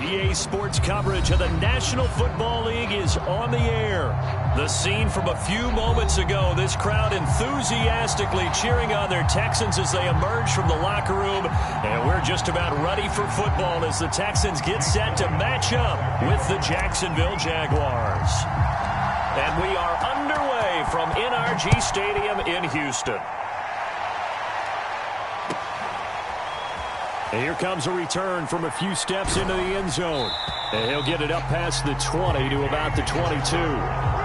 EA Sports coverage of the National Football League is on the air. The scene from a few moments ago, this crowd enthusiastically cheering on their Texans as they emerge from the locker room. And we're just about ready for football as the Texans get set to match up with the Jacksonville Jaguars. And we are underway from NRG Stadium in Houston. And here comes a return from a few steps into the end zone. And he'll get it up past the 20 to about the 22.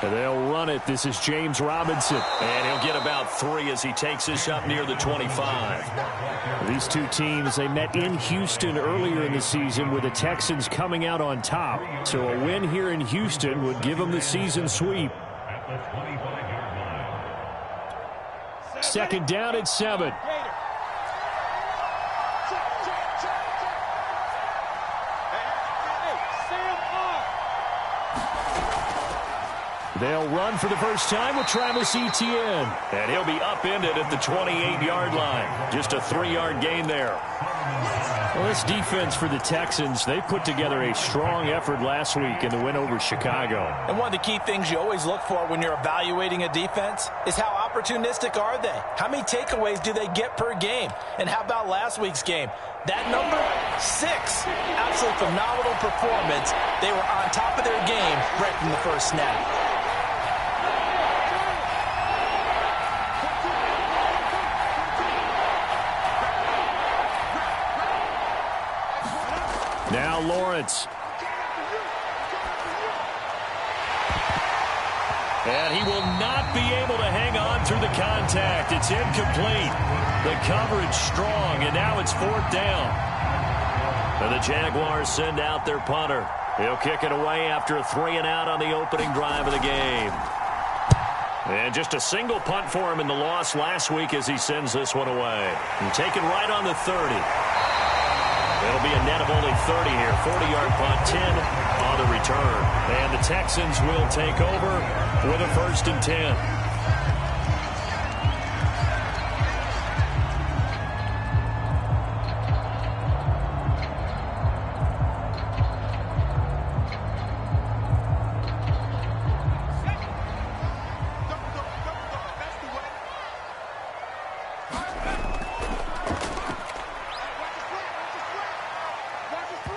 They'll run it. This is James Robinson. And he'll get about 3 as he takes this up near the 25. These two teams, they met in Houston earlier in the season with the Texans coming out on top. So a win here in Houston would give them the season sweep. Second down at 7. They'll run for the first time with Travis Etienne. And he'll be upended at the 28-yard line. Just a 3-yard gain there. Well, this defense for the Texans, they put together a strong effort last week in the win over Chicago. And one of the key things you always look for when you're evaluating a defense is how opportunistic are they? How many takeaways do they get per game? And how about last week's game? That number, 6. Absolutely phenomenal performance. They were on top of their game right from the first snap. Now Lawrence. And he will not be able to hang on through the contact. It's incomplete. The coverage strong, and now it's 4th down. And the Jaguars send out their punter. He'll kick it away after a 3-and-out on the opening drive of the game. And just a single punt for him in the loss last week as he sends this one away. And taken right on the 30. It'll be a net of only 30 here. 40-yard punt, 10 on the return. And the Texans will take over with a 1st and 10.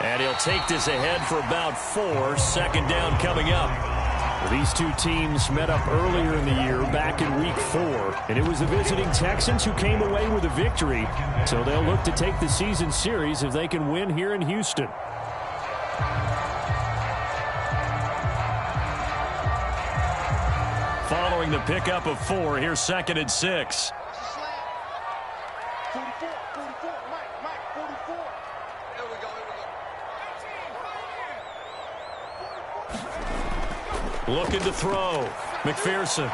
And he'll take this ahead for about 4. Second down coming up. These two teams met up earlier in the year, back in Week 4. And it was the visiting Texans who came away with a victory. So they'll look to take the season series if they can win here in Houston. Following the pickup of 4, here's 2nd and 6. Looking to throw. McPherson.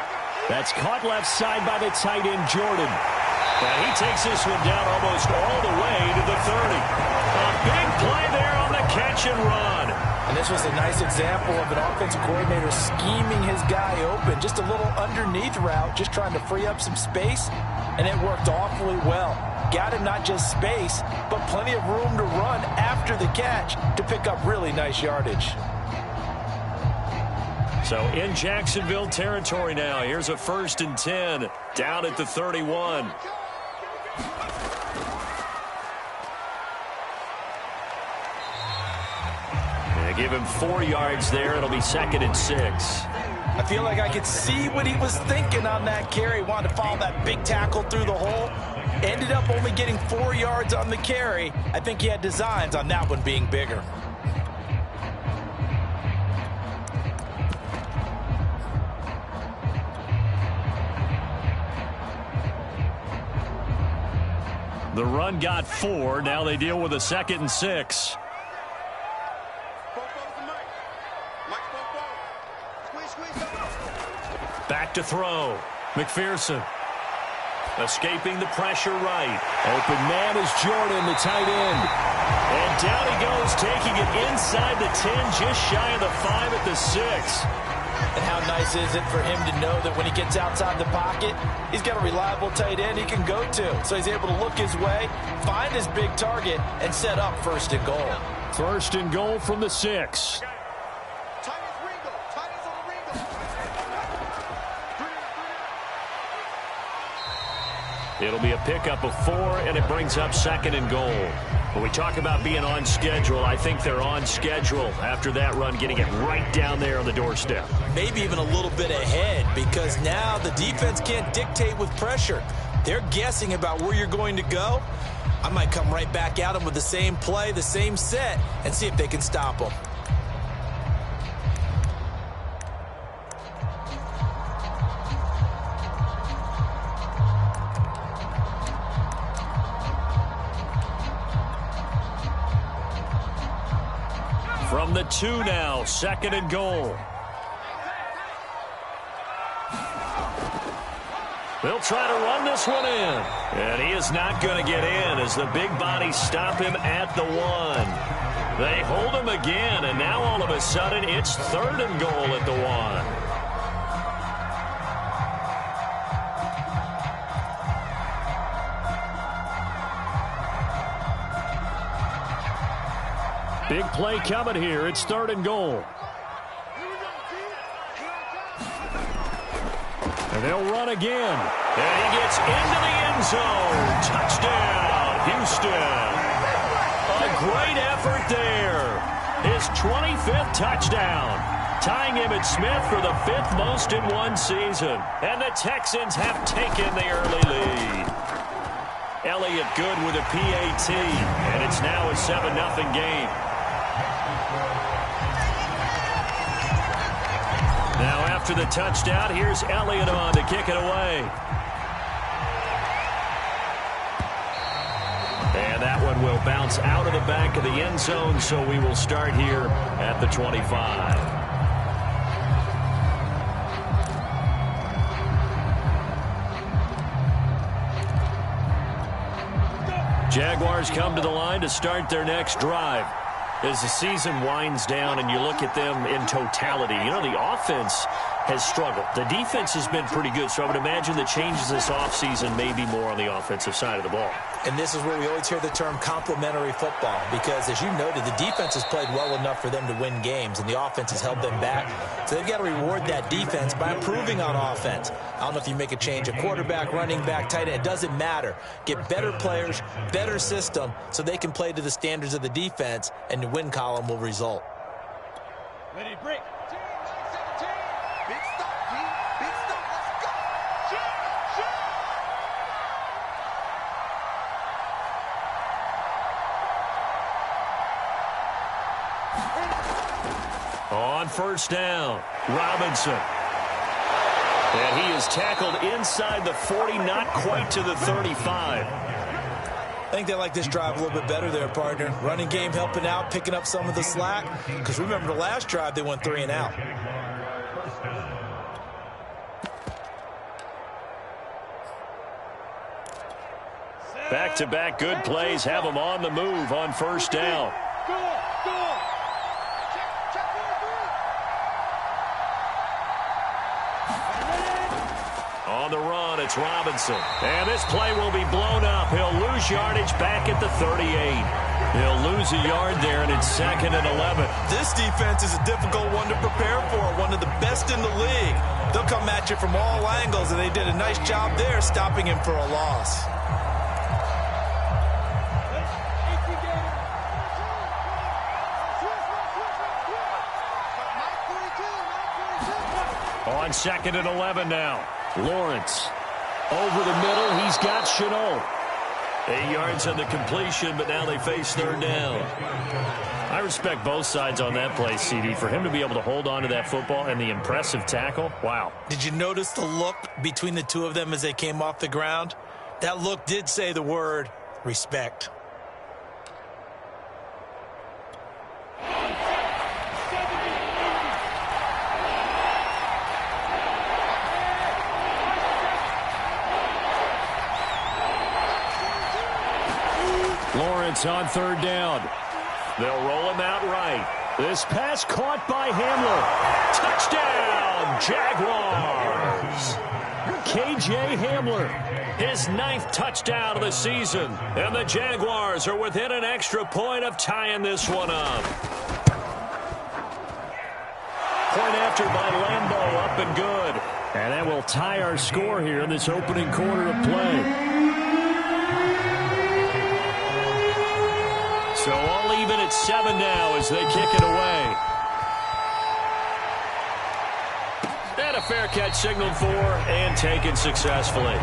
That's caught left side by the tight end, Jordan. And he takes this one down almost all the way to the 30. A big play there on the catch and run. And this was a nice example of an offensive coordinator scheming his guy open. Just a little underneath route, just trying to free up some space. And it worked awfully well. Got him not just space, but plenty of room to run after the catch to pick up really nice yardage. So in Jacksonville territory now. Here's a 1st and 10 down at the 31. And give him 4 yards there. It'll be 2nd and 6. I feel like I could see what he was thinking on that carry. Wanted to follow that big tackle through the hole. Ended up only getting 4 yards on the carry. I think he had designs on that one being bigger. The run got 4. Now they deal with a 2nd and 6. Back to throw. McPherson. Escaping the pressure right. Open man is Jordan, the tight end. And down he goes, taking it inside the 10, just shy of the 5 at the 6. And how nice is it for him to know that when he gets outside the pocket, he's got a reliable tight end he can go to. So he's able to look his way, find his big target, and set up 1st and goal. 1st and goal from the 6. It'll be a pickup of 4, and it brings up 2nd and goal. When we talk about being on schedule, I think they're on schedule after that run, getting it right down there on the doorstep. Maybe even a little bit ahead, because now the defense can't dictate with pressure. They're guessing about where you're going to go. I might come right back at them with the same play, the same set, and see if they can stop them. From the 2 now, 2nd and goal. They'll try to run this one in. And he is not going to get in as the big bodies stop him at the 1. They hold him again, and now all of a sudden it's 3rd and goal at the 1. Big play coming here. It's 3rd and goal. And they'll run again. And he gets into the end zone. Touchdown, Houston. A great effort there. His 25th touchdown. Tying him at Smith for the 5th most in one season. And the Texans have taken the early lead. Elliott good with a PAT. And it's now a 7-0 game. Now after the touchdown, here's Elliott on to kick it away. And that one will bounce out of the back of the end zone, so we will start here at the 25. Jaguars come to the line to start their next drive. As the season winds down and you look at them in totality, you know, the offense has struggled. The defense has been pretty good, so I would imagine the changes this offseason may be more on the offensive side of the ball. And this is where we always hear the term complementary football, because as you noted, the defense has played well enough for them to win games, and the offense has held them back. So they've got to reward that defense by improving on offense. I don't know if you make a change, a quarterback, running back, tight end, it doesn't matter. Get better players, better system, so they can play to the standards of the defense, and the win column will result. Ready, break. On 1st down, Robinson. And he is tackled inside the 40, not quite to the 35. I think they like this drive a little bit better there, partner. Running game helping out, picking up some of the slack. Because remember the last drive, they went 3 and out. Back-to-back good plays have them on the move on 1st down. On the run, it's Robinson. And this play will be blown up. He'll lose yardage back at the 38. He'll lose a yard there, and it's 2nd and 11. This defense is a difficult one to prepare for, one of the best in the league. They'll come at you from all angles, and they did a nice job there stopping him for a loss. On 2nd and 11 now. Lawrence over the middle. He's got Chenault. 8 yards on the completion, but now they face 3rd down. I respect both sides on that play, CD. For him to be able to hold on to that football and the impressive tackle, wow. Did you notice the look between the two of them as they came off the ground? That look did say the word, respect. Lawrence on third down. They'll roll him out right. This pass caught by Hamler. Touchdown, Jaguars. KJ Hamler, his 9th touchdown of the season. And the Jaguars are within an extra point of tying this one up. Point after by Lambeau, up and good. And that will tie our score here in this opening quarter of play. So all even at 7 now as they kick it away. And a fair catch signaled for and taken successfully.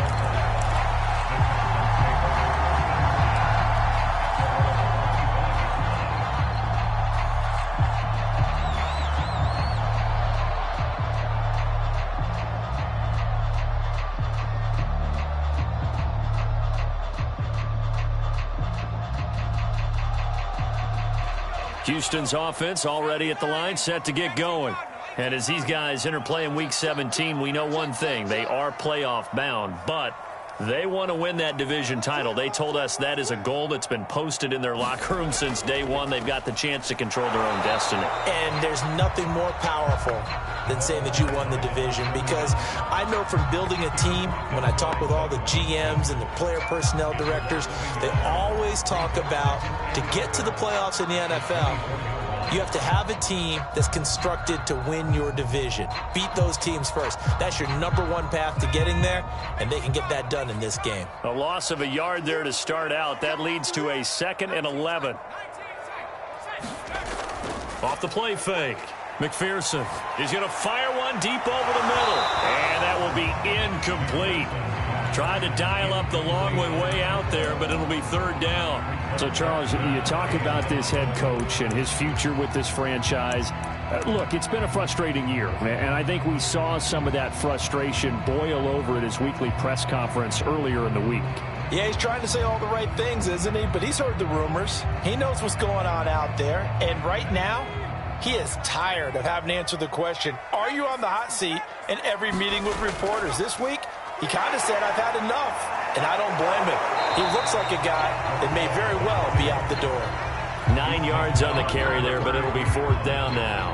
Houston's offense already at the line, set to get going. And as these guys interplay in Week 17, we know one thing. They are playoff bound, but they want to win that division title. They told us that is a goal that's been posted in their locker room since day one. They've got the chance to control their own destiny. And there's nothing more powerful than saying that you won the division, because I know from building a team, when I talk with all the GMs and the player personnel directors, they always talk about to get to the playoffs in the NFL, you have to have a team that's constructed to win your division. Beat those teams first. That's your #1 path to getting there, and they can get that done in this game. A loss of a yard there to start out. That leads to a 2nd and 11. Off the play fake. McPherson is going to fire one deep over the middle. And that will be incomplete. Tried to dial up the long way out there, but it'll be 3rd down. So, Charles, you talk about this head coach and his future with this franchise. Look, it's been a frustrating year, and I think we saw some of that frustration boil over at his weekly press conference earlier in the week. Yeah, he's trying to say all the right things, isn't he? But he's heard the rumors. He knows what's going on out there. And right now, he is tired of having to answer the question, are you on the hot seat in every meeting with reporters? This week, he kind of said, I've had enough. And I don't blame him. He looks like a guy that may very well be out the door. 9 yards on the carry there, but it'll be 4th down now.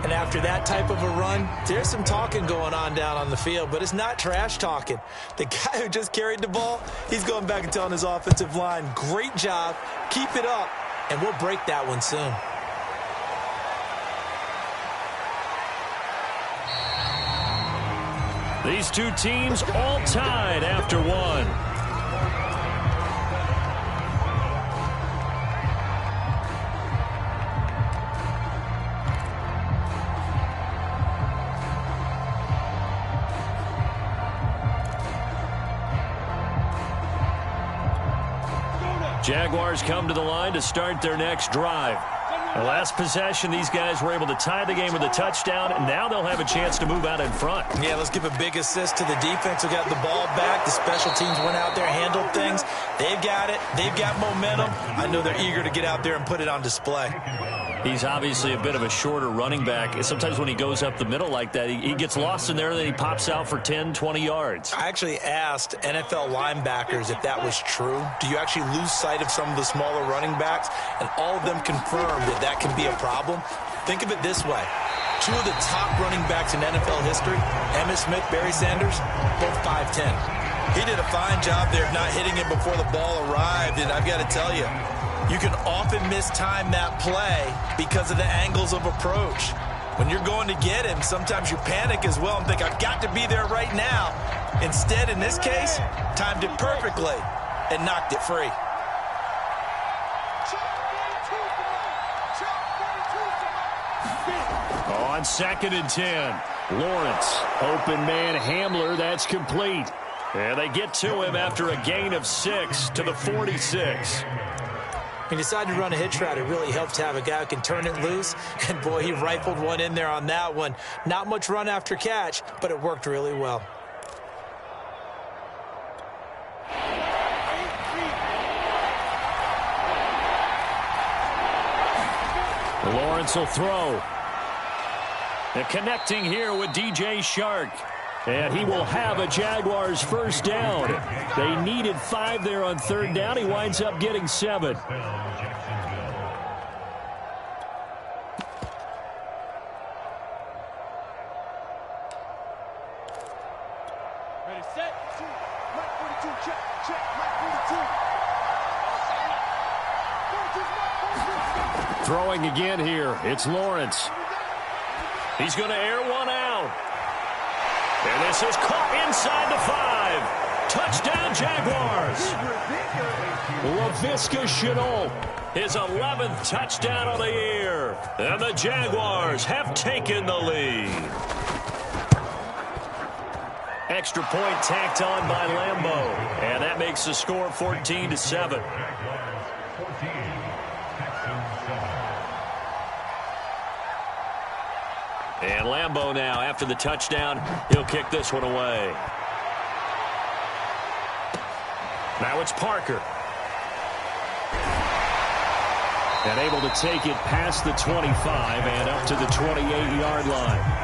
And after that type of a run, there's some talking going on down on the field, but it's not trash talking. The guy who just carried the ball, he's going back and telling his offensive line, great job, keep it up, and we'll break that one soon. These two teams all tied after one. Jaguars come to the line to start their next drive. The last possession, these guys were able to tie the game with a touchdown, and now they'll have a chance to move out in front. Yeah, let's give a big assist to the defense who got the ball back. The special teams went out there, handled things. They've got it. They've got momentum. I know they're eager to get out there and put it on display. He's obviously a bit of a shorter running back. Sometimes when he goes up the middle like that, he gets lost in there, and then he pops out for 10, 20 yards. I actually asked NFL linebackers if that was true. Do you actually lose sight of some of the smaller running backs? And all of them confirmed that that can be a problem. Think of it this way. 2 of the top running backs in NFL history, Emmitt Smith, Barry Sanders, both 5'10". He did a fine job there of not hitting him before the ball arrived, and I've got to tell you, you can often mistime that play because of the angles of approach. When you're going to get him, sometimes you panic as well and think, I've got to be there right now. Instead, in this case, timed it perfectly and knocked it free. On 2nd and 10, Lawrence, open man Hamler, that's complete. And they get to him after a gain of 6 to the 46. He decided to run a hitch route. It really helps to have a guy who can turn it loose. And, boy, he rifled one in there on that one. Not much run after catch, but it worked really well. Lawrence will throw. And connecting here with DJ Shark. And he will have a Jaguars first down. They needed 5 there on third down. He winds up getting 7. Ready, set, M22, check, M22. Throwing again here. It's Lawrence. He's going to air one out. And this is caught inside the 5. Touchdown, Jaguars. Laviska Shenault. His 11th touchdown of the year. And the Jaguars have taken the lead. Extra point tacked on by Lambeau. And that makes the score 14-7. And Lambeau now, after the touchdown, he'll kick this one away. Now it's Parker. And able to take it past the 25 and up to the 28-yard line.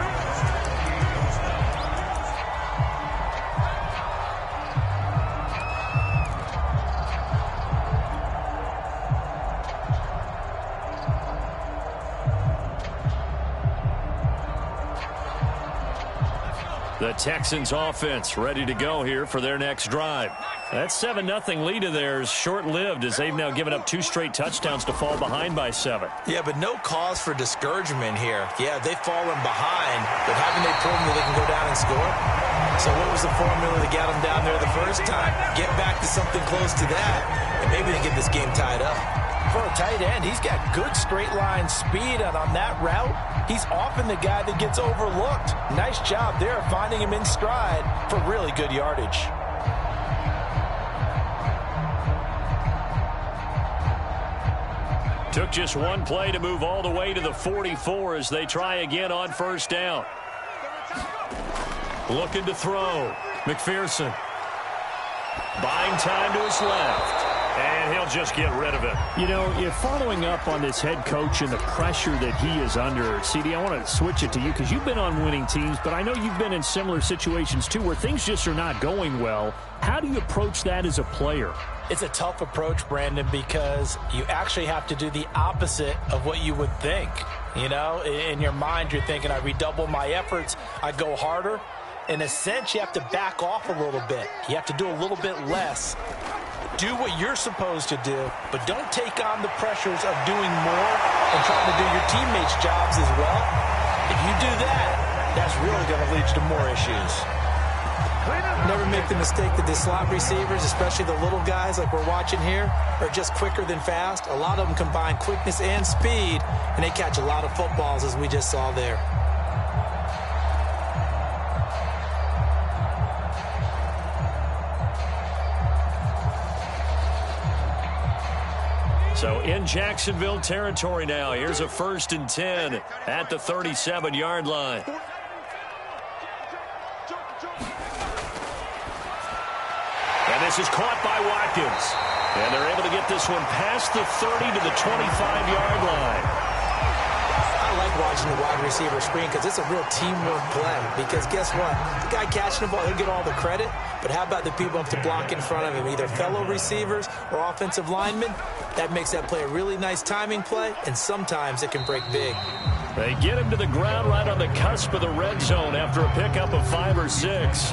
The Texans offense ready to go here for their next drive. That 7-0 lead of theirs short-lived as they've now given up 2 straight touchdowns to fall behind by 7. Yeah, but no cause for discouragement here. Yeah, they've fallen behind, but haven't they proven that they can go down and score? So what was the formula to get them down there the first time? Get back to something close to that, and maybe they get this game tied up. For a tight end, he's got good straight line speed, and on that route, he's often the guy that gets overlooked. Nice job there finding him in stride for really good yardage. Took just one play to move all the way to the 44 as they try again on first down. Looking to throw. McPherson. Buying time to his left. And he'll just get rid of it. You know, if following up on this head coach and the pressure that he is under, CD, I want to switch it to you because you've been on winning teams, but I know you've been in similar situations too where things just are not going well. How do you approach that as a player? It's a tough approach, Brandon, because you actually have to do the opposite of what you would think. You know, in your mind, you're thinking, I redouble my efforts, I go harder. In a sense, you have to back off a little bit. You have to do a little bit less. Do what you're supposed to do, but don't take on the pressures of doing more and trying to do your teammates' jobs as well. If you do that, that's really going to lead to more issues. Never make the mistake that the slot receivers, especially the little guys like we're watching here, are just quicker than fast. A lot of them combine quickness and speed, and they catch a lot of footballs, as we just saw there. So in Jacksonville territory now. Here's a 1st and 10 at the 37-yard line. And this is caught by Watkins. And they're able to get this one past the 30 to the 25-yard line. I like watching the wide receiver screen because it's a real teamwork play. Because guess what? The guy catching the ball, he'll get all the credit. But how about the people up to block in front of him, either fellow receivers or offensive linemen? That makes that play a really nice timing play, and sometimes it can break big. They get him to the ground right on the cusp of the red zone after a pickup of 5 or 6.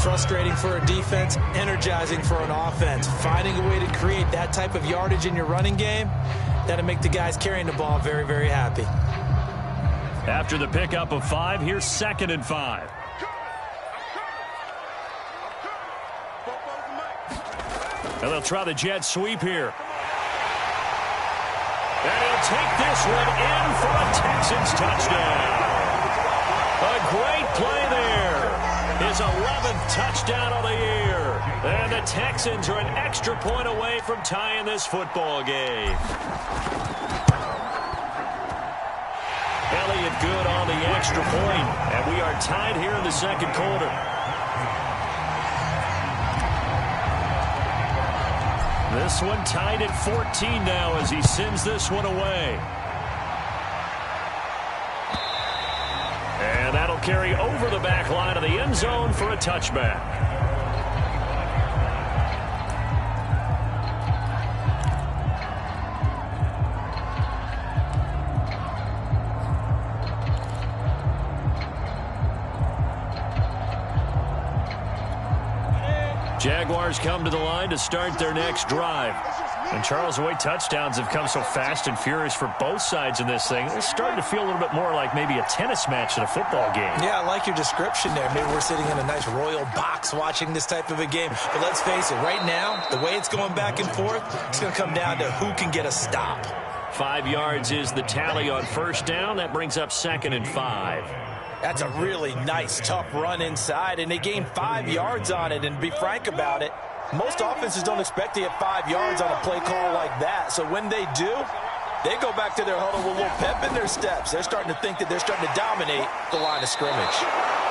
Frustrating for a defense, energizing for an offense. Finding a way to create that type of yardage in your running game, that'll make the guys carrying the ball very, very happy. After the pickup of 5, here's 2nd and 5. And they'll try the jet sweep here. And he'll take this one in for a Texans touchdown. A great play there. His 11th touchdown of the year. And the Texans are an extra point away from tying this football game. Elliott good on the extra point. And we are tied here in the second quarter. This one tied at 14 now as he sends this one away. And that'll carry over the back line of the end zone for a touchback. Jaguars come to the line to start their next drive. And Charles, the way touchdowns have come so fast and furious for both sides in this thing, it's starting to feel a little bit more like maybe a tennis match than a football game. Yeah, I like your description there. Maybe we're sitting in a nice royal box watching this type of a game. But let's face it, right now, the way it's going back and forth, it's going to come down to who can get a stop. 5 yards is the tally on first down. That brings up 2nd and 5. That's a really nice, tough run inside, and they gained 5 yards on it. And to be frank about it, most offenses don't expect to get 5 yards on a play call like that. So when they do, they go back to their huddle with a little pep in their steps. They're starting to think that they're starting to dominate the line of scrimmage.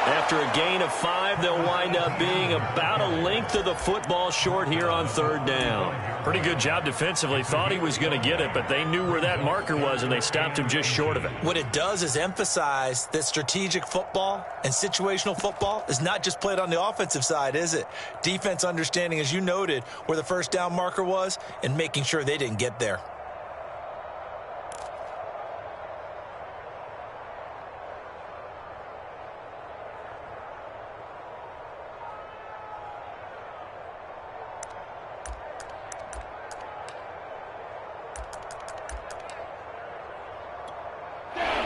After a gain of 5, they'll wind up being about a length of the football short here on 3rd down. Pretty good job defensively. Thought he was going to get it, but they knew where that marker was, and they stopped him just short of it. What it does is emphasize that strategic football and situational football is not just played on the offensive side, is it? Defense understanding, as you noted, where the first down marker was and making sure they didn't get there.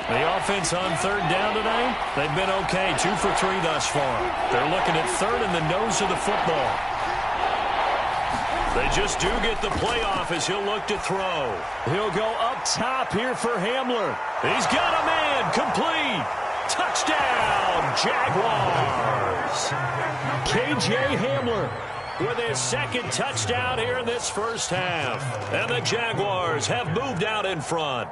The offense on 3rd down today, they've been okay. 2 for 3 thus far. They're looking at 3rd in the nose of the football. They just do get the playoff as he'll look to throw. He'll go up top here for Hamler. He's got a man. Complete. Touchdown, Jaguars. KJ Hamler with his 2nd touchdown here in this first half. And the Jaguars have moved out in front.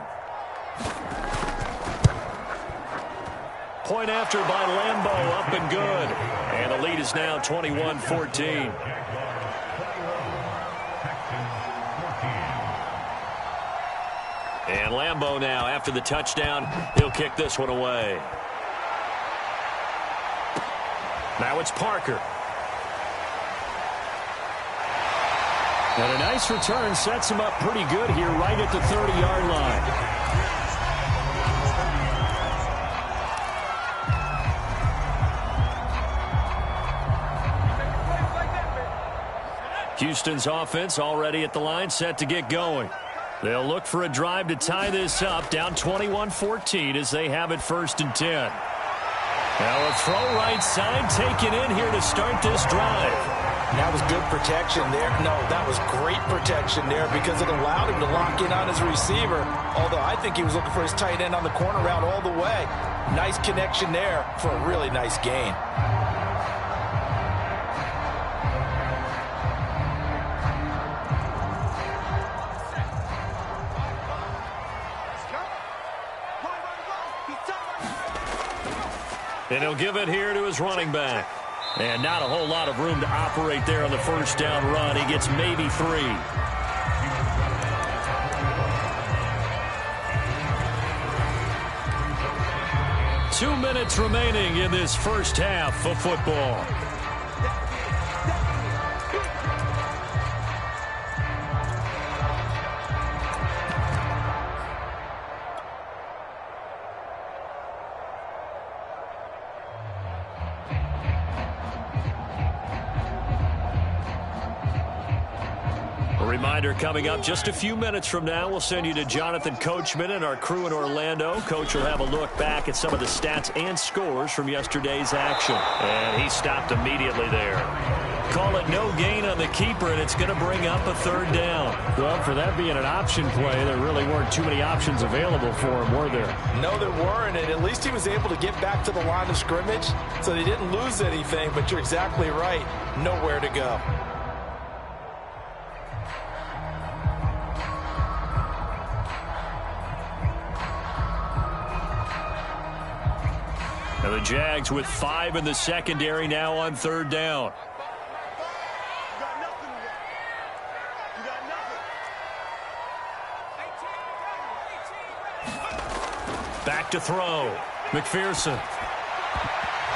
Point after by Lambeau, up and good. And the lead is now 21-14. And Lambeau now, after the touchdown, he'll kick this one away. Now it's Parker. And a nice return sets him up pretty good here right at the 30-yard line. Houston's offense already at the line, set to get going. They'll look for a drive to tie this up, down 21-14 as they have it 1st and 10. Now a throw right side taken in here to start this drive. That was good protection there. No, that was great protection there because it allowed him to lock in on his receiver. Although I think he was looking for his tight end on the corner route all the way. Nice connection there for a really nice gain. And he'll give it here to his running back. And not a whole lot of room to operate there on the first down run. He gets maybe 3. Two minutes remaining in this first half of football. Reminder coming up just a few minutes from now, we'll send you to Jonathan Coachman and our crew in Orlando. Coach will have a look back at some of the stats and scores from yesterday's action. And he stopped immediately there. Call it no gain on the keeper, and it's going to bring up a 3rd down. Well, for that being an option play, there really weren't too many options available for him, were there? No, there weren't, and at least he was able to get back to the line of scrimmage, so they didn't lose anything, but you're exactly right. Nowhere to go. And the Jags with 5 in the secondary now on 3rd down. Back to throw. McPherson.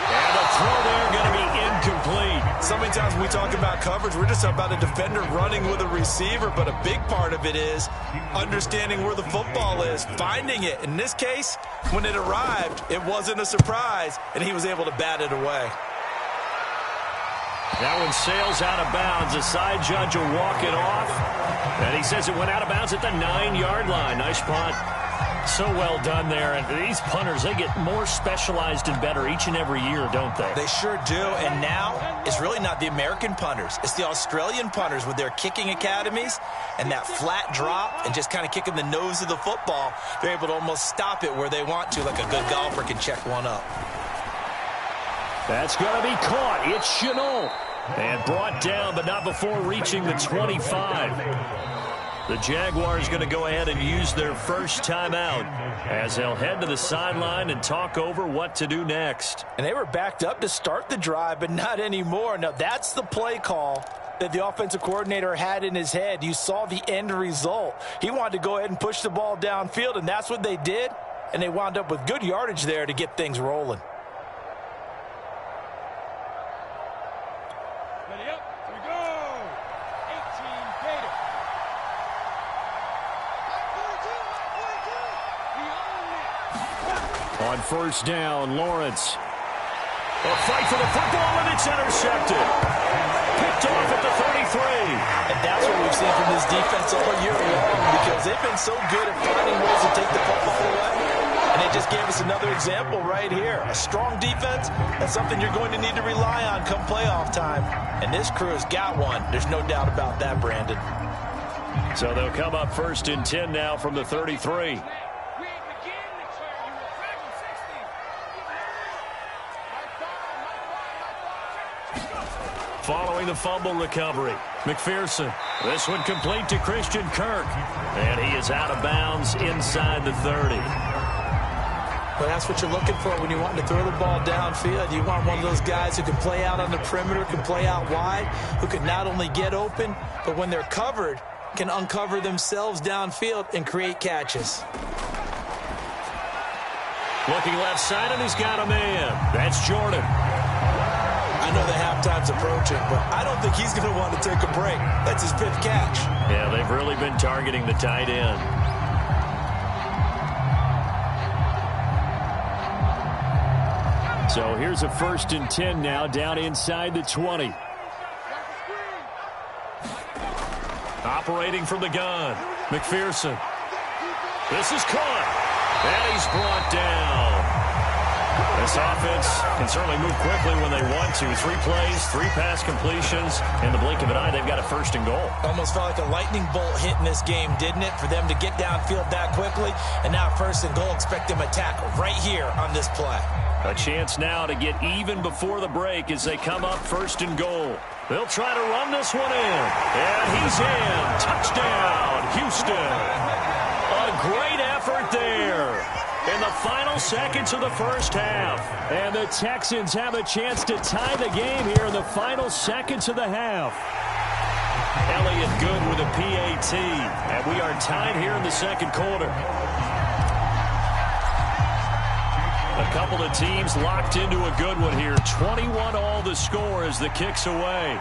And the throw there going to be incomplete. So many times when we talk about coverage, we're just talking about a defender running with a receiver, but a big part of it is understanding where the football is, finding it. In this case, when it arrived, it wasn't a surprise, and he was able to bat it away. That one sails out of bounds. The side judge will walk it off. And he says it went out of bounds at the 9-yard line. Nice punt. So well done there. And these punters, they get more specialized and better each and every year, don't they? They sure do. And now it's really not the American punters. It's the Australian punters with their kicking academies and that flat drop and just kind of kicking the nose of the football. They're able to almost stop it where they want to, like a good golfer can check one up. That's going to be caught. It's Chenault. And brought down, but not before reaching the 25. The Jaguars going to go ahead and use their first timeout as they'll head to the sideline and talk over what to do next. And they were backed up to start the drive, but not anymore. Now, that's the play call that the offensive coordinator had in his head. You saw the end result. He wanted to go ahead and push the ball downfield, and that's what they did. And they wound up with good yardage there to get things rolling. On first down, Lawrence. A fight for the football, and it's intercepted. Picked off at the 33. And that's what we've seen from this defense all year long, because they've been so good at finding ways to take the football away. And they just gave us another example right here. A strong defense, that's something you're going to need to rely on come playoff time. And this crew's got one. There's no doubt about that, Brandon. So they'll come up first and 10 now from the 33. Following the fumble recovery, McPherson. This one complete to Christian Kirk. And he is out of bounds inside the 30. Well, that's what you're looking for when you want to throw the ball downfield. You want one of those guys who can play out on the perimeter, can play out wide, who can not only get open, but when they're covered, can uncover themselves downfield and create catches. Looking left side, and he's got a man. That's Jordan. I know the halftime's approaching, but I don't think he's going to want to take a break. That's his 5th catch. Yeah, they've really been targeting the tight end. So here's a first and 10 now, down inside the 20. Operating from the gun, McPherson. This is caught, and he's brought down. This offense can certainly move quickly when they want to. 3 plays, 3 pass completions. In the blink of an eye, they've got a first and goal. Almost felt like a lightning bolt hit in this game, didn't it? For them to get downfield that quickly. And now first and goal, expect them to attack right here on this play. A chance now to get even before the break as they come up first and goal. They'll try to run this one in. And he's in. Touchdown, Houston. A great effort there in the final seconds of the first half. And the Texans have a chance to tie the game here in the final seconds of the half. Elliott good with a PAT. And we are tied here in the second quarter. A couple of teams locked into a good one here. 21 all the score as the kick's away.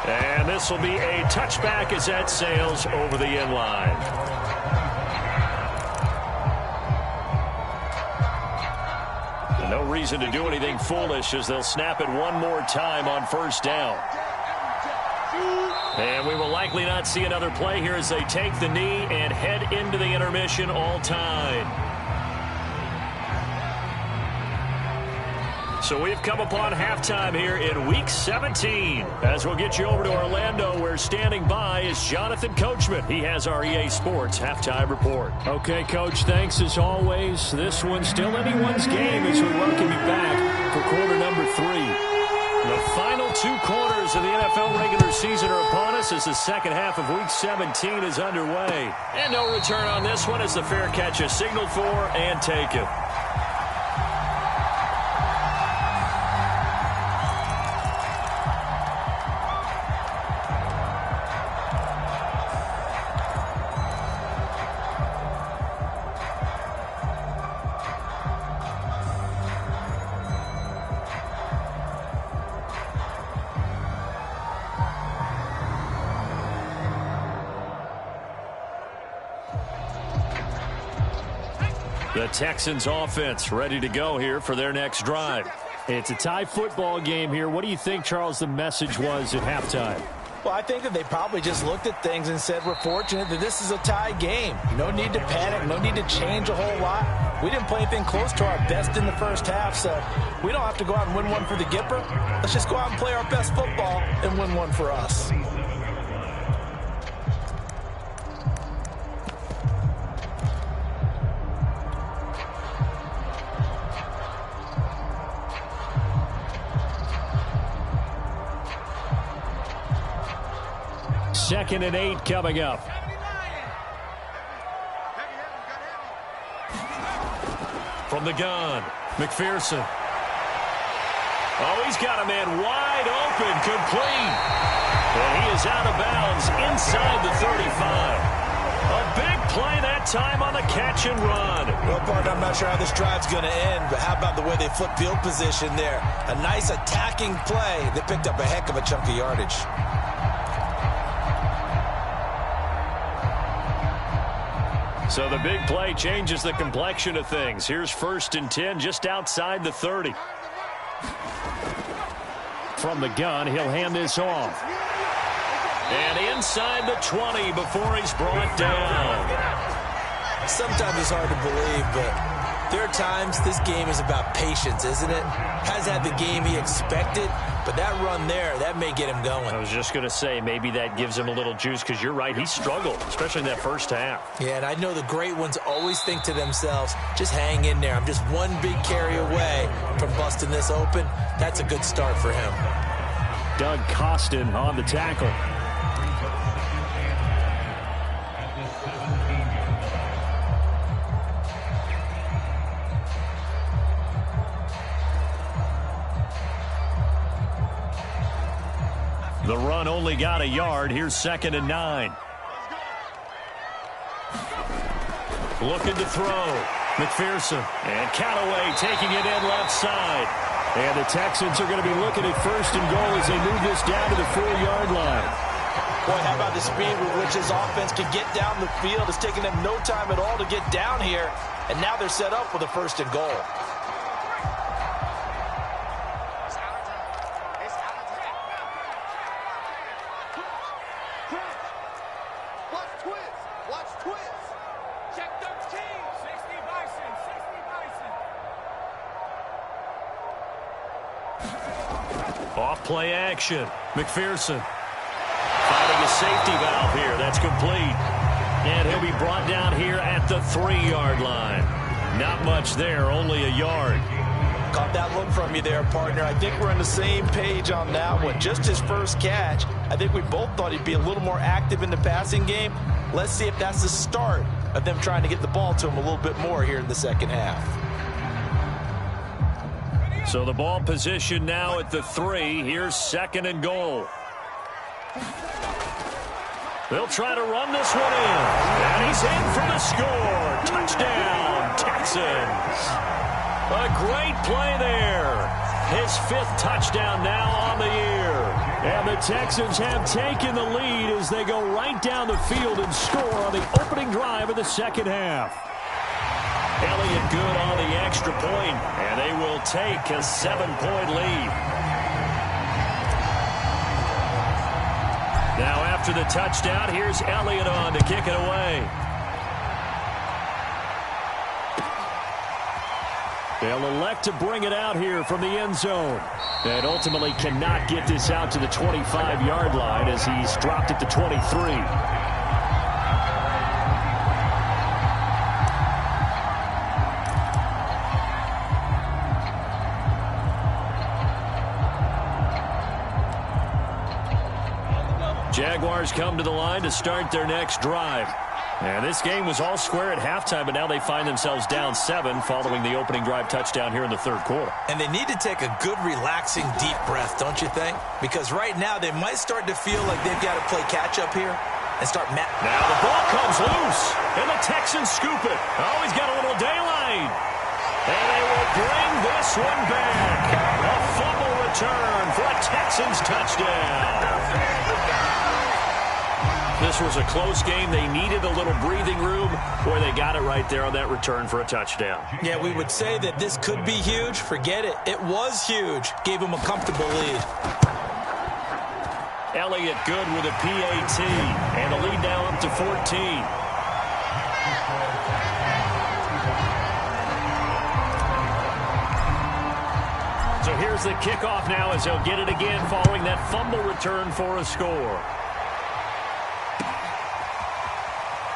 And this will be a touchback as that sails over the end line. No reason to do anything foolish as they'll snap it one more time on first down. And we will likely not see another play here as they take the knee and head into the intermission all tied. So we've come upon halftime here in Week 17. As we'll get you over to Orlando, where standing by is Jonathan Coachman. He has our EA Sports Halftime Report. Okay, Coach, thanks as always. This one's still anyone's game as we welcome you back for quarter number 3. The final 2 quarters of the NFL regular season are upon us as the second half of Week 17 is underway. And no return on this one as the fair catch is signaled for and taken. The Texans offense ready to go here for their next drive. It's a tie football game here. What do you think, Charles, the message was at halftime? Well, I think that they probably just looked at things and said, we're fortunate that this is a tie game. No need to panic. No need to change a whole lot. We didn't play anything close to our best in the first half, so we don't have to go out and win one for the Gipper. Let's just go out and play our best football and win one for us. Second and 8 coming up. From the gun, McPherson. Oh, he's got a man wide open, complete. And he is out of bounds inside the 35. A big play that time on the catch and run. Well, partner, I'm not sure how this drive's going to end, but how about the way they flip field position there? A nice attacking play. They picked up a heck of a chunk of yardage. So the big play changes the complexion of things. Here's 1st and 10 just outside the 30. From the gun, he'll hand this off. And inside the 20 before he's brought down. Sometimes it's hard to believe, but there are times this game is about patience, isn't it? Has had the game he expected, but that run there, that may get him going. I was just going to say, maybe that gives him a little juice, because you're right, he struggled, especially in that first half. Yeah, and I know the great ones always think to themselves, just hang in there. I'm just one big carry away from busting this open. That's a good start for him. Doug Costin on the tackle. The run only got a yard. Here's 2nd and 9. Looking to throw. McPherson. And Callaway taking it in left side. And the Texans are going to be looking at 1st and goal as they move this down to the 4-yard line. Boy, how about the speed with which his offense can get down the field? It's taken them no time at all to get down here. And now they're set up with a 1st and goal. Off play action. McPherson finding a safety valve here. That's complete. And he'll be brought down here at the 3-yard line. Not much there, only a yard. Caught that look from you there, partner. I think we're on the same page on that one. Just his first catch. I think we both thought he'd be a little more active in the passing game. Let's see if that's the start of them trying to get the ball to him a little bit more here in the second half. So the ball position now at the 3. Here's 2nd and goal. They'll try to run this one in. And he's in for the score. Touchdown, Texans. A great play there. His 5th touchdown now on the year. And the Texans have taken the lead as they go right down the field and score on the opening drive of the second half. Elliott good on the extra point, and they will take a 7-point lead. Now after the touchdown, here's Elliott on to kick it away. They'll elect to bring it out here from the end zone. And ultimately cannot get this out to the 25-yard line as he's dropped it to 23. Jaguars come to the line to start their next drive. And this game was all square at halftime, but now they find themselves down 7 following the opening drive touchdown here in the 3rd quarter. And they need to take a good, relaxing, deep breath, don't you think? Because right now they might start to feel like they've got to play catch-up here and start Now the ball comes loose, and the Texans scoop it. Oh, he's got a little daylight. And they will bring this one back. A fumble return for a Texans touchdown. This was a close game. They needed a little breathing room. Boy, they got it right there on that return for a touchdown. Yeah, we would say that this could be huge. Forget it. It was huge. Gave them a comfortable lead. Elliott good with a PAT. And the lead now up to 14. So here's the kickoff now as they'll get it again following that fumble return for a score.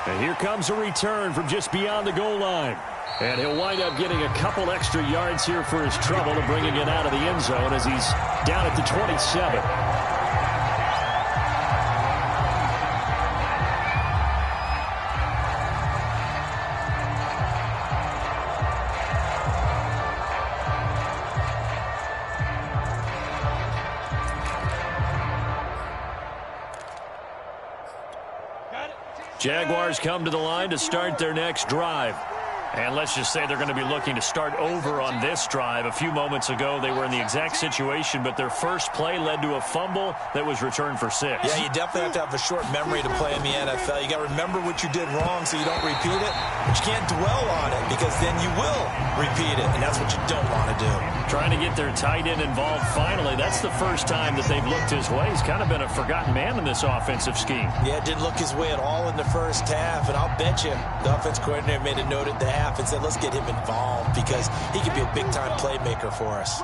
And here comes a return from just beyond the goal line. And he'll wind up getting a couple extra yards here for his trouble and bringing it out of the end zone as he's down at the 27. Jaguars come to the line to start their next drive. And let's just say they're going to be looking to start over on this drive. A few moments ago, they were in the exact situation, but their first play led to a fumble that was returned for 6. Yeah, you definitely have to have a short memory to play in the NFL. You got to remember what you did wrong so you don't repeat it. But you can't dwell on it because then you will repeat it, and that's what you don't want to do. Trying to get their tight end involved finally. That's the first time that they've looked his way. He's kind of been a forgotten man in this offensive scheme. Yeah, it didn't look his way at all in the first half, and I'll bet you the offense coordinator made a note at the half and said, let's get him involved because he could be a big-time playmaker for us.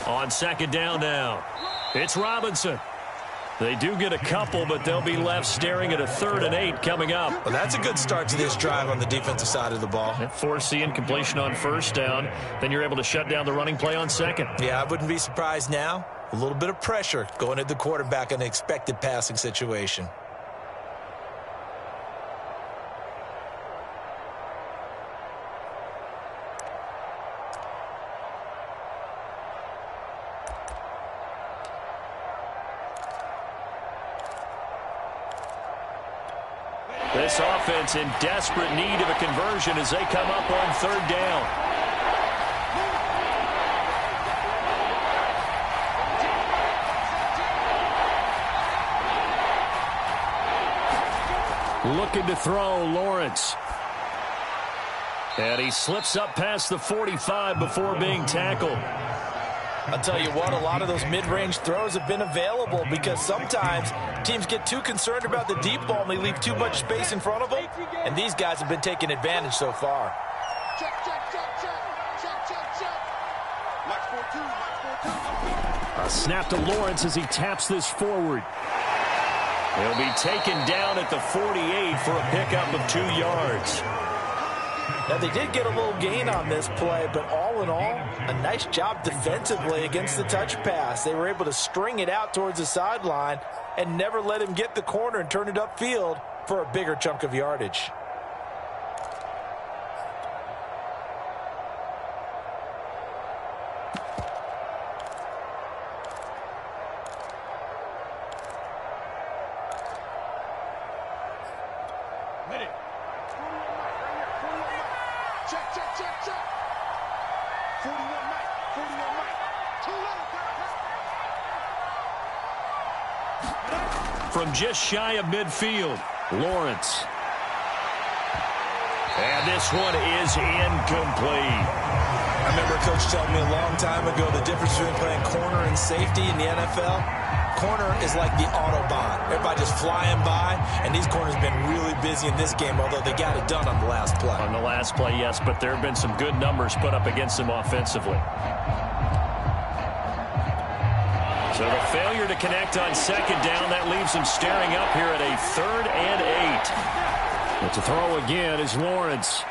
On second down now, it's Robinson. They do get a couple, but they'll be left staring at a 3rd and 8 coming up. Well, that's a good start to this drive on the defensive side of the ball. Force the incompletion on first down. Then you're able to shut down the running play on second. Yeah, I wouldn't be surprised now. A little bit of pressure going at the quarterback in an expected passing situation. This offense in desperate need of a conversion as they come up on 3rd down. Looking to throw, Lawrence. And he slips up past the 45 before being tackled. I'll tell you what, a lot of those mid-range throws have been available because sometimes teams get too concerned about the deep ball and they leave too much space in front of them, and these guys have been taking advantage so far. A snap to Lawrence as he taps this forward. He'll be taken down at the 48 for a pickup of 2 yards. Now, they did get a little gain on this play, but all in all, a nice job defensively against the touch pass. They were able to string it out towards the sideline and never let him get the corner and turn it upfield for a bigger chunk of yardage. From just shy of midfield, Lawrence. And this one is incomplete. I remember a coach telling me a long time ago the difference between playing corner and safety in the NFL. Corner is like the Autobahn. Everybody just flying by, and these corners have been really busy in this game, although they got it done on the last play. On the last play, yes, but there have been some good numbers put up against them offensively. So the failure to connect on second down, that leaves them staring up here at a 3rd and 8. But to throw again is Lawrence.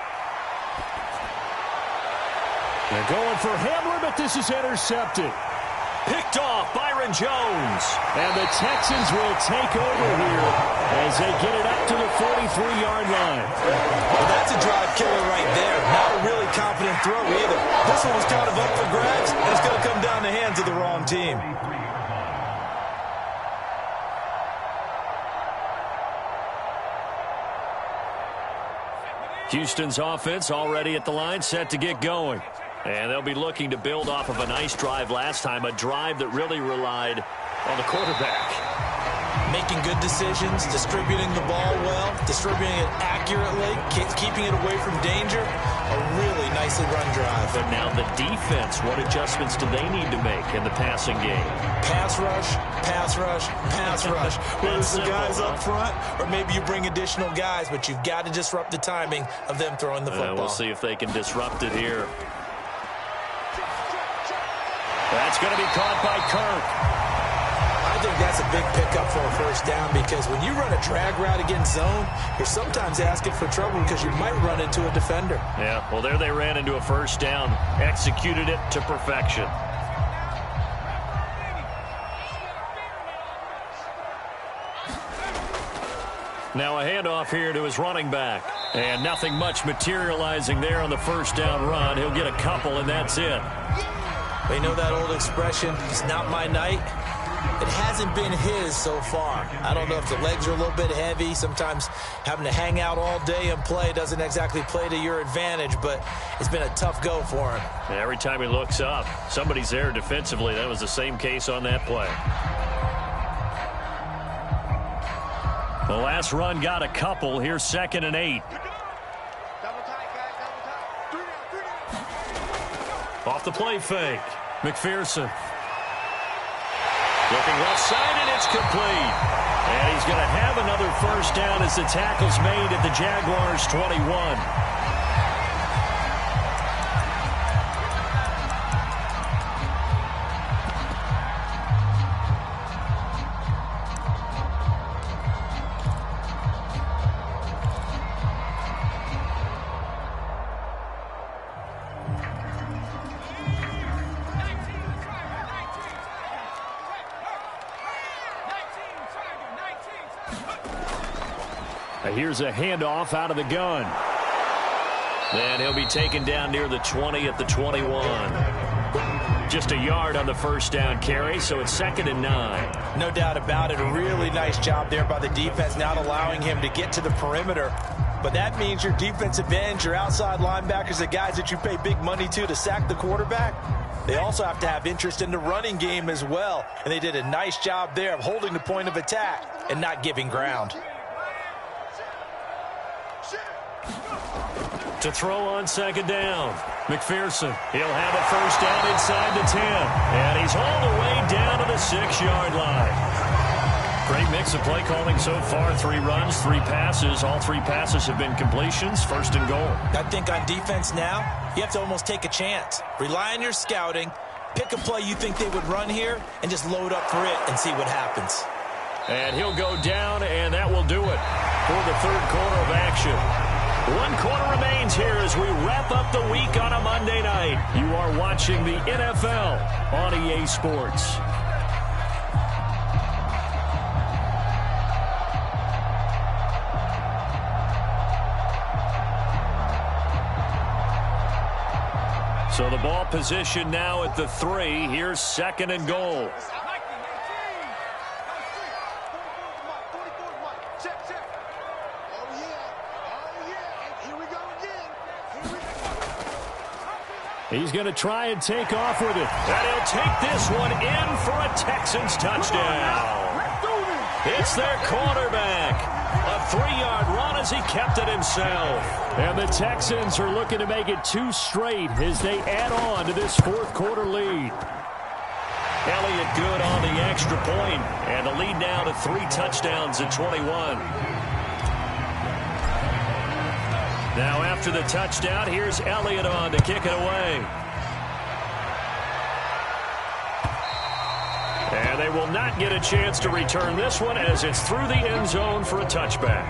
They're going for Hamler, but this is intercepted. Picked off Byron Jones. And the Texans will take over here as they get it up to the 43-yard line. Well, that's a drive killer right there. Not a really confident throw either. This one was kind of up for grabs, and it's going to come down the hands of the wrong team. Houston's offense already at the line, set to get going. And they'll be looking to build off of a nice drive last time, a drive that really relied on the quarterback. Making good decisions, distributing the ball well, distributing it accurately, keeping it away from danger. A really nicely run drive. But now the defense, what adjustments do they need to make in the passing game? Pass rush, pass rush, pass rush. Whether it's the guys up front or maybe you bring additional guys, but you've got to disrupt the timing of them throwing the football. We'll see if they can disrupt it here. That's going to be caught by Kirk. I think that's a big pickup for a first down because when you run a drag route against zone, you're sometimes asking for trouble because you might run into a defender. Yeah, well, there they ran into a first down, executed it to perfection. Now a handoff here to his running back. And nothing much materializing there on the first down run. He'll get a couple, and that's it. They know that old expression, it's not my night. It hasn't been his so far. I don't know if the legs are a little bit heavy. Sometimes having to hang out all day and play doesn't exactly play to your advantage, but it's been a tough go for him. And every time he looks up, somebody's there defensively. That was the same case on that play. The last run got a couple. Here's 2nd and 8. Off the play fake. McPherson. Looking left side, and it's complete. And he's going to have another first down as the tackle's made at the Jaguars' 21. Here's a handoff out of the gun. And he'll be taken down near the 20 at the 21. Just a yard on the first down carry, so it's 2nd and 9. No doubt about it. A really nice job there by the defense, not allowing him to get to the perimeter. But that means your defensive ends, your outside linebackers, the guys that you pay big money to sack the quarterback, they also have to have interest in the running game as well. And they did a nice job there of holding the point of attack and not giving ground. To throw on 2nd down. McPherson, he'll have a first down inside the 10. And he's all the way down to the 6-yard line. Great mix of play calling so far. 3 runs, 3 passes. All 3 passes have been completions. 1st and goal. I think on defense now, you have to almost take a chance. Rely on your scouting. Pick a play you think they would run here and just load up for it and see what happens. And he'll go down, and that will do it for the 3rd quarter of action. 1 quarter remains here as we wrap up the week on a Monday night. You are watching the NFL on EA Sports. So the ball position now at the 3. Here's 2nd and goal. He's going to try and take off with it. And he'll take this one in for a Texans touchdown. It's their quarterback. A 3-yard run as he kept it himself. And the Texans are looking to make it 2 straight as they add on to this 4th quarter lead. Elliott good on the extra point, and the lead now to 3 touchdowns at 21. Now after the touchdown, here's Elliott on to kick it away. And they will not get a chance to return this one as it's through the end zone for a touchback.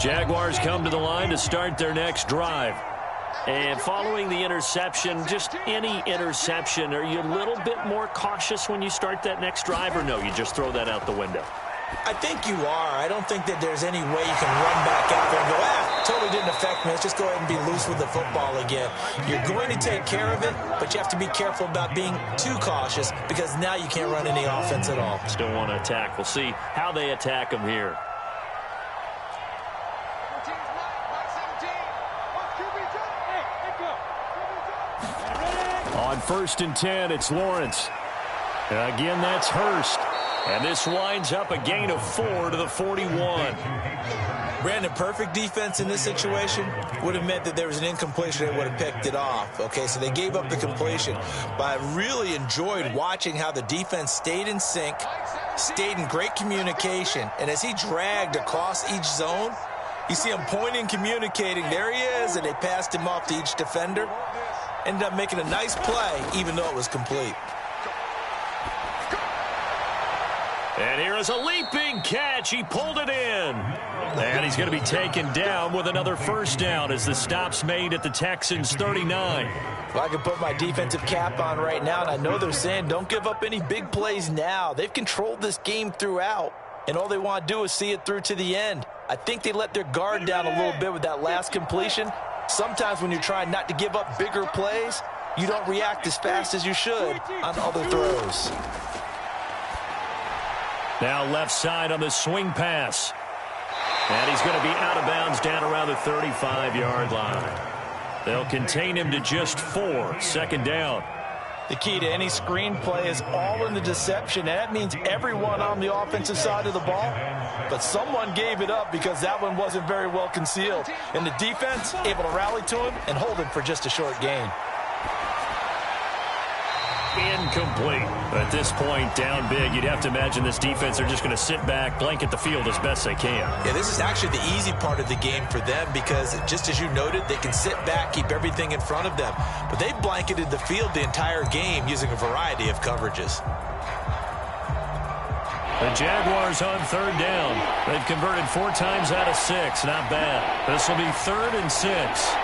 Jaguars come to the line to start their next drive. And following the interception, just any interception, are you a little bit more cautious when you start that next drive, or no, you just throw that out the window? I think you are. I don't think that there's any way you can run back out there and go, totally didn't affect me. Let's just go ahead and be loose with the football again. You're going to take care of it, but you have to be careful about being too cautious because now you can't run any offense at all. Still want to attack. We'll see how they attack them here. On 1st and 10, it's Lawrence. Again, that's Hurst. And this winds up a gain of 4 to the 41. Brandon, perfect defense in this situation would have meant that there was an incompletion. They would have picked it off. Okay, so they gave up the completion. But I really enjoyed watching how the defense stayed in sync, stayed in great communication. And as he dragged across each zone, you see him pointing, communicating. There he is, and they passed him off to each defender. Ended up making a nice play, even though it was complete. And here is a leaping catch. He pulled it in. And he's going to be taken down with another first down as the stop's made at the Texans' 39. Well, I can put my defensive cap on right now, and I know they're saying don't give up any big plays now. They've controlled this game throughout, and all they want to do is see it through to the end. I think they let their guard down a little bit with that last completion. Sometimes when you're trying not to give up bigger plays, you don't react as fast as you should on other throws. Now left side on the swing pass. And he's going to be out of bounds down around the 35-yard line. They'll contain him to just 4. Second down. The key to any screen play is all in the deception, and that means everyone on the offensive side of the ball. But someone gave it up because that one wasn't very well concealed. And the defense able to rally to him and hold him for just a short gain. Incomplete. At this point, down big, you'd have to imagine this defense are just going to sit back, blanket the field as best they can. Yeah, this is actually the easy part of the game for them because, just as you noted, they can sit back, keep everything in front of them. But they blanketed the field the entire game using a variety of coverages. The Jaguars on 3rd down. They've converted 4 times out of 6. Not bad. This will be 3rd and 6.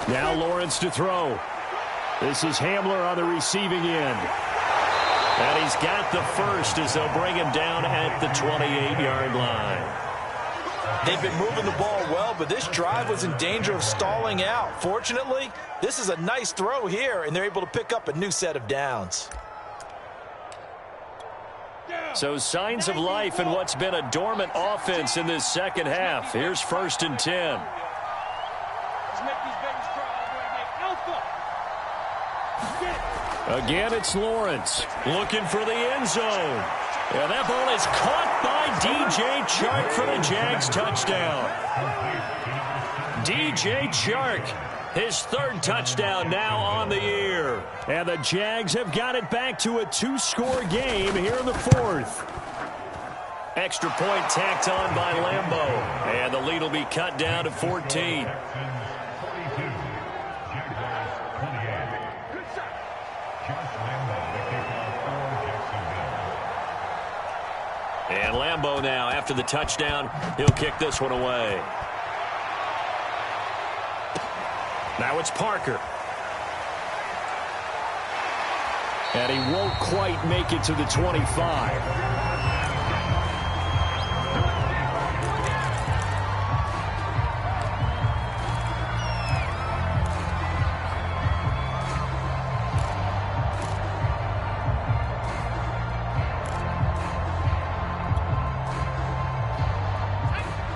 Now Lawrence to throw. This is Hamler on the receiving end. And he's got the first as they'll bring him down at the 28-yard line. They've been moving the ball well, but this drive was in danger of stalling out. Fortunately, this is a nice throw here, and they're able to pick up a new set of downs. So signs of life in what's been a dormant offense in this second half. Here's 1st and 10. Again, it's Lawrence. Looking for the end zone. And that ball is caught by DJ Chark for the Jags touchdown. DJ Chark, his 3rd touchdown now on the year. And the Jags have got it back to a 2-score game here in the 4th. Extra point tacked on by Lambo. And the lead will be cut down to 14. And Lambo now, after the touchdown, he'll kick this one away. Now it's Parker. And he won't quite make it to the 25.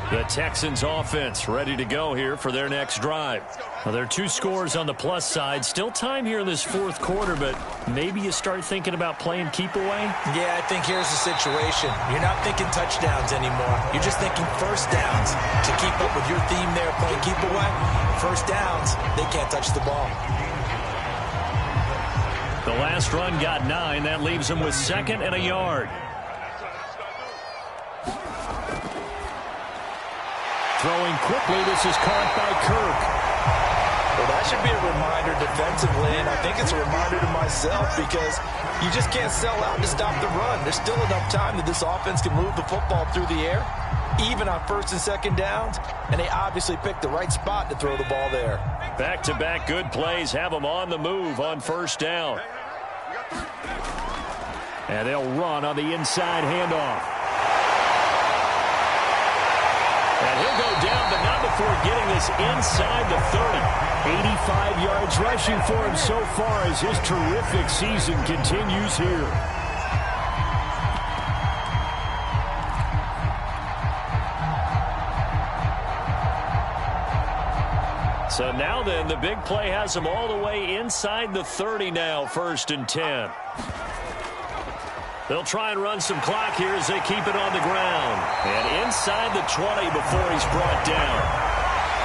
The Texans offense ready to go here for their next drive. Well, there are 2 scores on the plus side. Still time here in this 4th quarter, but maybe you start thinking about playing keep away? Yeah, I think here's the situation. You're not thinking touchdowns anymore. You're just thinking first downs. To keep up with your theme there, playing keep away, first downs, they can't touch the ball. The last run got 9. That leaves them with 2nd and a yard. Throwing quickly, this is caught by Kirk. Well, that should be a reminder defensively, and I think it's a reminder to myself because you just can't sell out to stop the run. There's still enough time that this offense can move the football through the air. even on first and second downs, and they obviously picked the right spot to throw the ball there. Back-to-back good plays have them on the move on first down. And they'll run on the inside handoff. And he'll go down, but not before getting this inside the 30. 85 yards rushing for him so far as his terrific season continues here. So now then, the big play has them all the way inside the 30 now, 1st and 10. They'll try and run some clock here as they keep it on the ground. And inside the 20 before he's brought down.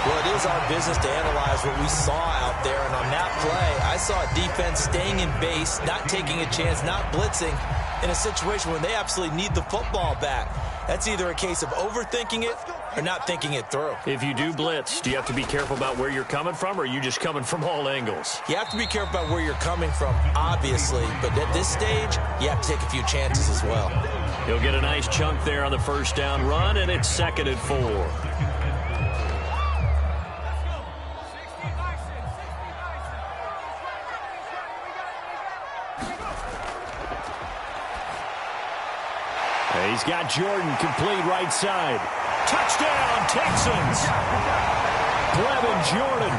Well, it is our business to analyze what we saw out there. And on that play, I saw a defense staying in base, not taking a chance, not blitzing in a situation when they absolutely need the football back. That's either a case of overthinking it or not thinking it through. If you do blitz, do you have to be careful about where you're coming from, or are you just coming from all angles? You have to be careful about where you're coming from, obviously. But at this stage, you have to take a few chances as well. He'll get a nice chunk there on the first down run, and it's 2nd and 4. He's got Jordan complete right side. Touchdown, Texans! Brevin Jordan.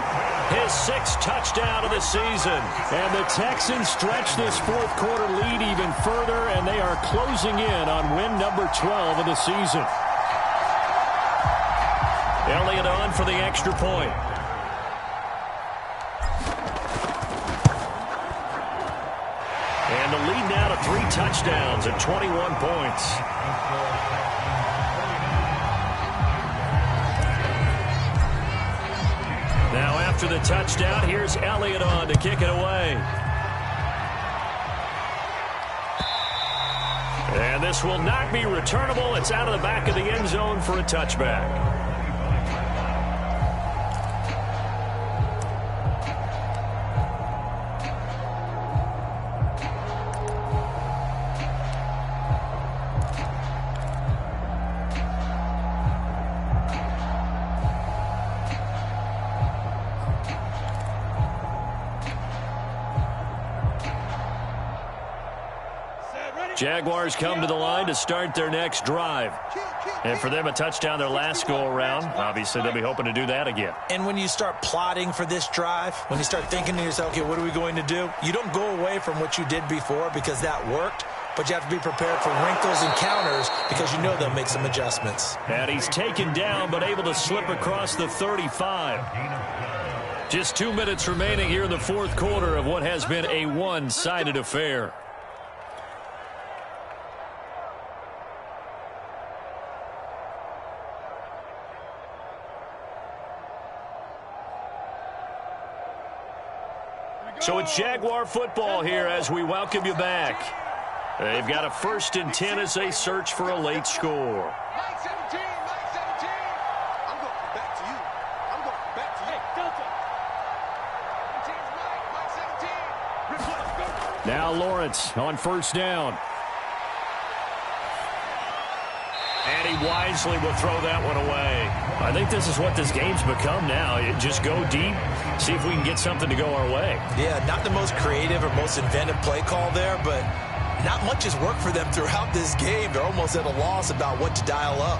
His 6th touchdown of the season. And the Texans stretch this 4th quarter lead even further, and they are closing in on win number 12 of the season. Elliott on for the extra point. And the lead now to 3 touchdowns and 21 points. Now after the touchdown, here's Elliott on to kick it away. And this will not be returnable. It's out of the back of the end zone for a touchback. Jaguars come to the line to start their next drive. And for them, a touchdown their last go-around. Obviously, they'll be hoping to do that again. And when you start plotting for this drive, when you start thinking to yourself, okay, what are we going to do? You don't go away from what you did before because that worked, but you have to be prepared for wrinkles and counters because you know they'll make some adjustments. And he's taken down, but able to slip across the 35. Just 2 minutes remaining here in the 4th quarter of what has been a one-sided affair. So it's Jaguar football here as we welcome you back. They've got a 1st and 10 as they search for a late score. Mike 17, Mike 17. I'm going back to you. I'm going back to you. Delta. 17's Mike 17. Now Lawrence on 1st down. And he wisely will throw that one away. I think this is what this game's become now. You just go deep, see if we can get something to go our way. Yeah, not the most creative or most inventive play call there, but not much has worked for them throughout this game. They're almost at a loss about what to dial up.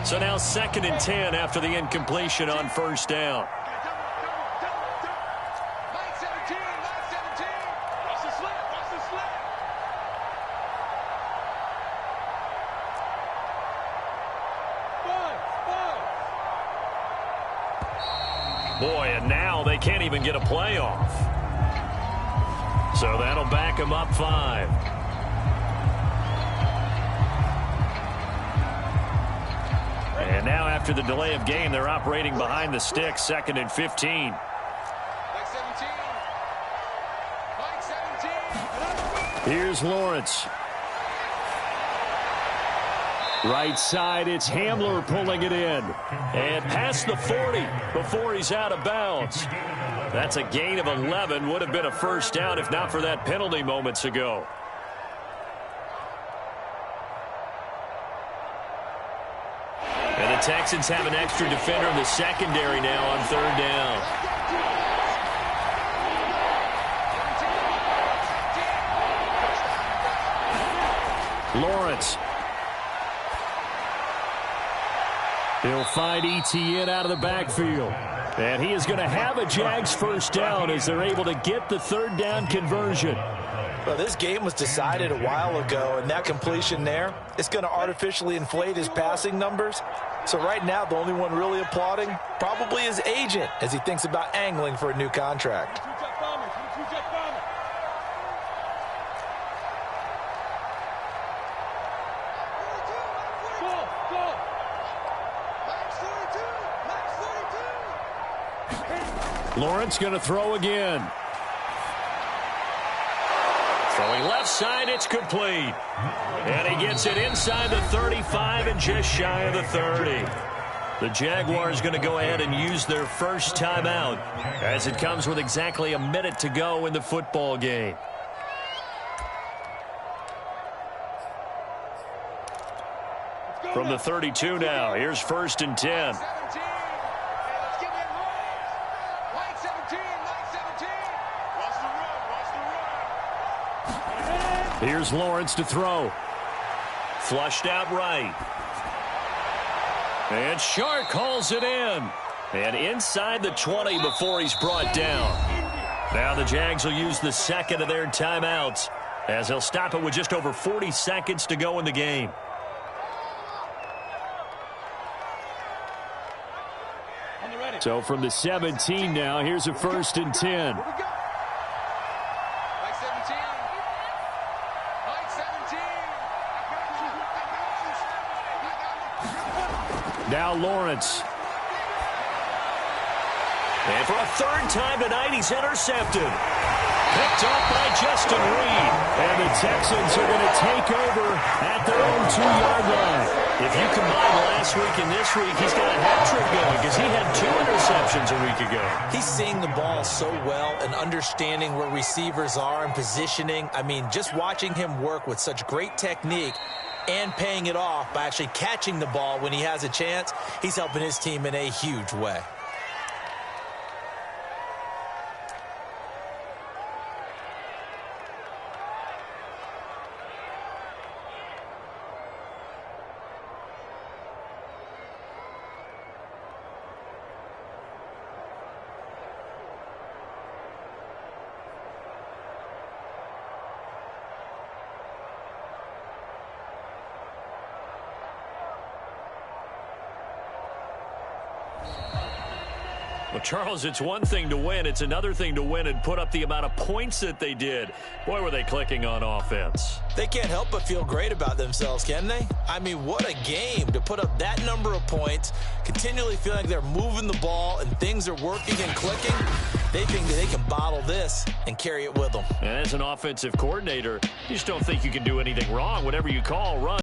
So now 2nd and 10 after the incompletion on 1st down. Boy, and now they can't even get a play off. So that'll back them up 5. And now after the delay of game, they're operating behind the sticks, 2nd and 15. Mike 17. Mike 17. Here's Lawrence. Right side, it's Hamler pulling it in. And past the 40 before he's out of bounds. That's a gain of 11. Would have been a first down if not for that penalty moments ago. And the Texans have an extra defender in the secondary now on third down. Lawrence. He'll find Etienne out of the backfield. And he is going to have a Jags first down as they're able to get the third down conversion. Well, this game was decided a while ago, and that completion there is going to artificially inflate his passing numbers. So right now, the only one really applauding probably his agent as he thinks about angling for a new contract. Lawrence going to throw again. Throwing left side, it's complete. And he gets it inside the 35 and just shy of the 30. The Jaguars going to go ahead and use their first timeout as it comes with exactly a minute to go in the football game. From the 32 now, here's 1st and 10. Here's Lawrence to throw. Flushed out right. And Shark calls it in. And inside the 20 before he's brought down. Now the Jags will use the second of their timeouts as they'll stop it with just over 40 seconds to go in the game. So from the 17 now, here's a 1st and 10. Now Lawrence. And for a third time tonight, he's intercepted. Picked off by Justin Reed. And the Texans are going to take over at their own 2-yard line. If you combine last week and this week, he's got a hat trick going because he had 2 interceptions a week ago. He's seeing the ball so well and understanding where receivers are and positioning. I mean, just watching him work with such great technique and paying it off by actually catching the ball when he has a chance, he's helping his team in a huge way. Well, Charles, it's one thing to win. It's another thing to win and put up the amount of points that they did. Boy, were they clicking on offense. They can't help but feel great about themselves, can they? I mean, what a game to put up that number of points, continually feeling like they're moving the ball and things are working and clicking. They think that they can bottle this and carry it with them. And as an offensive coordinator, you just don't think you can do anything wrong. Whatever you call, run.